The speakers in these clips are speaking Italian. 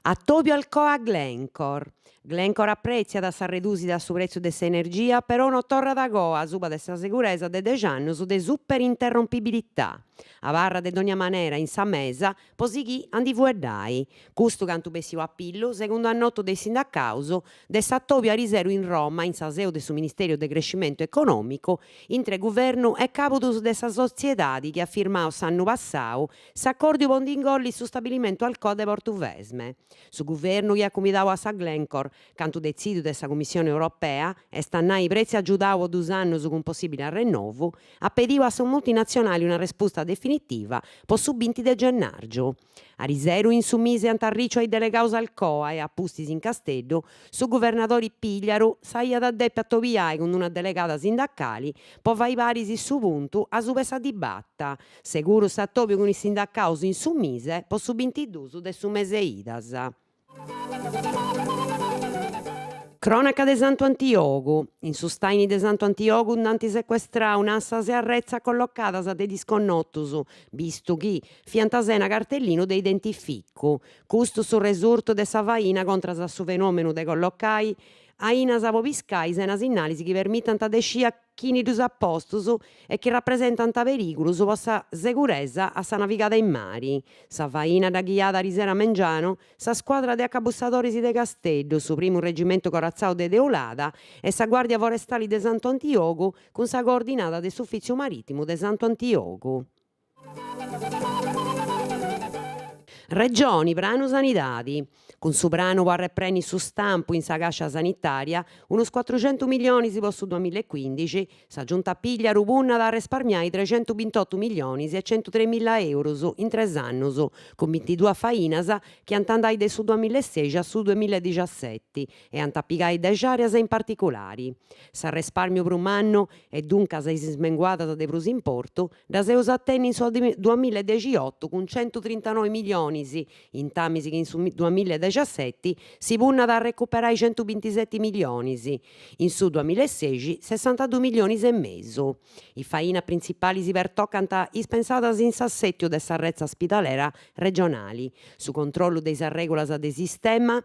A Tobio Alcoa Glencore. Glencore apprezza da sa redusi da su prezzo dessa energia, però non torna da goa suba dessa sicurezza de 10 anni su de super interrompibilità. A barra de ogni manera in sa mesa, posighi andi vuerdai. Custo cantu bessiu a pillu, secondo annotto dei sindacauso, de sa Tobio a riseru in Roma, in sa seu de su Ministerio de Crescimento Economico, intre governo e caputus de sa sociedade che ha firmato s'anno passau s'accordio bondingolli su stabilimento al Code Portuvesme. Su governo che ha comidato a sa Glencore, canto decidio dessa Commissione Europea, e stannai i prezzi aggiudavo 2 anni con possibile rinnovo, ha pedito a su multinazionali una risposta definitiva po su 20 de gennargio. A riseru in su mise antarriccio ai delegaus al COA e a pustis in Castello, su governatori Pigliaru saia da deppe a tobiai con una delegata sindacali, po vai parisi su puntu a su pesa dibatta. Seguro sa topio con i sindacaus in su mise po su 22 de su mese idas. Cronaca de Santo Antiogu. In su staini de Santo Antiogu nanti sequestrau un'assas e arrezza collocadas de disconnottus, visto chi fiantasena cartellino de identificu. Custu su resurto de sa faina contra su fenomenu de collocai a inas apopiscais e nas innalisi chi permittant de scia chinidus appostus e chi rappresentant periculus po sa seguresa a sa navigada in mari. Sa faina da ghiada a Risera Mengiano, sa squadra de accabussadores de Castello, su primu reggimento corazzau de Deolada e sa guardia forestali de Santo Antiogu con sa coordinata de s'Uffizio Marittimo de Santo Antiogu. Regioni, pranu sanidadi. Con su pranu può preni su stampo in sa cascia sanitaria unos 400 milioni per su 2015, sa giunta piglia rupunna da risparmiare 328 milioni e 103 mila euro in 3 anni, con 22 fainas che antandai de su 2016 a su 2017 e antappigai 10 areas in particolari. Sa risparmio per un anno e dunque sa smenguata de prus importo da se usattenni in su 2018 con 139 milioni in tamisi che in su 2017 si punna da recuperare 127 milioni, in su 2016 62 milioni e mezzo. I faina principali si pertoccant ispensadas in s'assetto de s'arrezza ospitalera regionali, su controllo dei sarregolas de sistema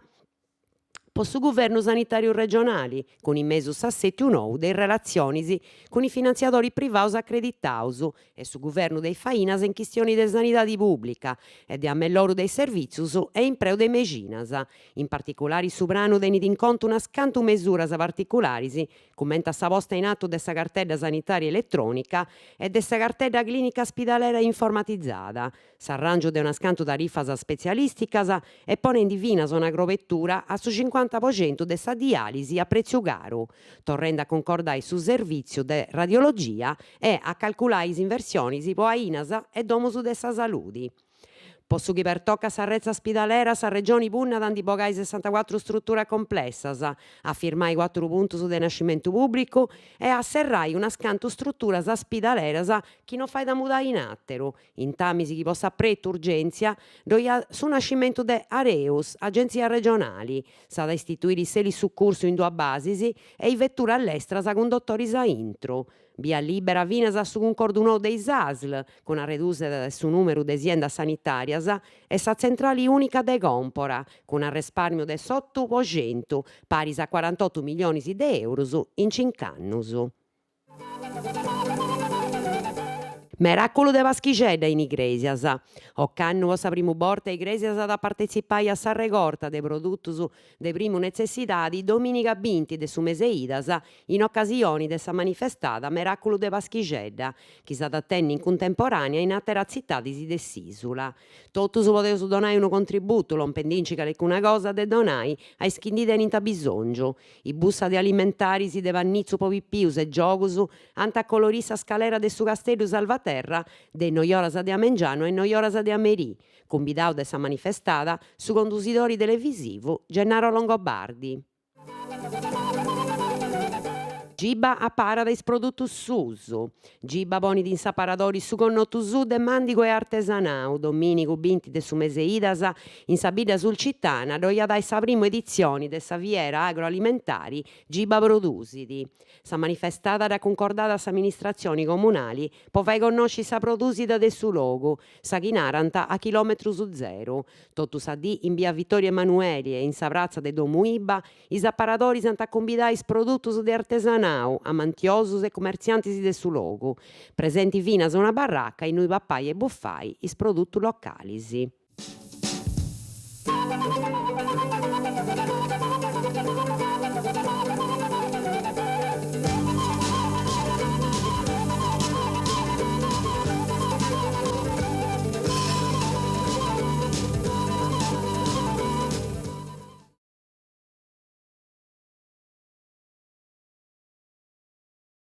po su governo sanitario regionali, con in mesu s'assetto nou dei relazioni con i finanziatori privaus accreditaus e su governo dei fainas in chistioni de sanidade pubblica e de amelloru dei servizios e impreu de mecinas. In particolare su pranu tenit in conto unas cantu mesuras particularis, commenta sa posta in atto de sa cartella sanitaria elettronica e de sa cartella clinica ospitalera informatizzata, s'arrangio de unas cantu tarifas specialisticas e pone in divina una agrovettura a su 50% de sa dialisi a prezzo caro, torrendo a concordare su servizio de radiologia e a calcolare is inversioni po ainas e domus de sa saludi. Po su chi pertocca s'arrezza ospidalera, sa regione punna tanti pogai 64 strutture complessas, a firmare 4 puntos de nascimento pubblico e a serrai unas cantu strutturas ospidaleras chi non fai da mudare in atteru. In tamisi chi possa pretto urgenzia, doia su nascimento de Areus, agenzia regionali, sa da istituire seli su curso in 2 basis e i vetture all'estera con dottoris a intro. Via libera vinas a su concordo nou dei SASL, con a reduse su numero de aziendas sanitarias e sa centrale unica de Compora, con a risparmio de 8%, paris a 48 milioni de euro in 5 anni. Miracolo de Vaschicedda in Igresias. Occannu sa primu borta Igresias da partecipai a sa recorta de produttus de primu necessitadi dominica 20 de su mese idas in occasione de sa manifestata Miracolo de Vaschicedda, chi s'adattenni in contemporanea in attera zittadisi de s'isula. Totus poteus donare unu contributo, lompendinci calcuna cosa de donai a is chi ndi tenint bisongiu. I bussa de alimentarisi de pannizzu po pippius e giogus ant a colorì sa scalera de su castellu Salvaterra de noioras de Amengiano e noioras de Amerì, convidau de sa manifestada su condusitori televisivu Gennaro Longobardi. Giba a para dai produttus susu. Giba boni di insaparadori su connottu su de mandigo e artesanau. Dominico binti de su mese idas in Sabida sul Cittana, dove dai sa prima edizione de sa fiera agroalimentari Giba Produsidi. Sa manifestata da concordata sa amministrazioni comunali po fai conosci sa produsida de su logo, sa chinaranta a chilometru su zero. Tottu sa dì in via Vittorio Emanueli e in sa prazza de Domu Iba, is apparatori sant accombidare is produttus de artesanau a mantiosus e commercianti de su logo. Presenti finas una barracca in cui pappai e buffai is produttus localisi.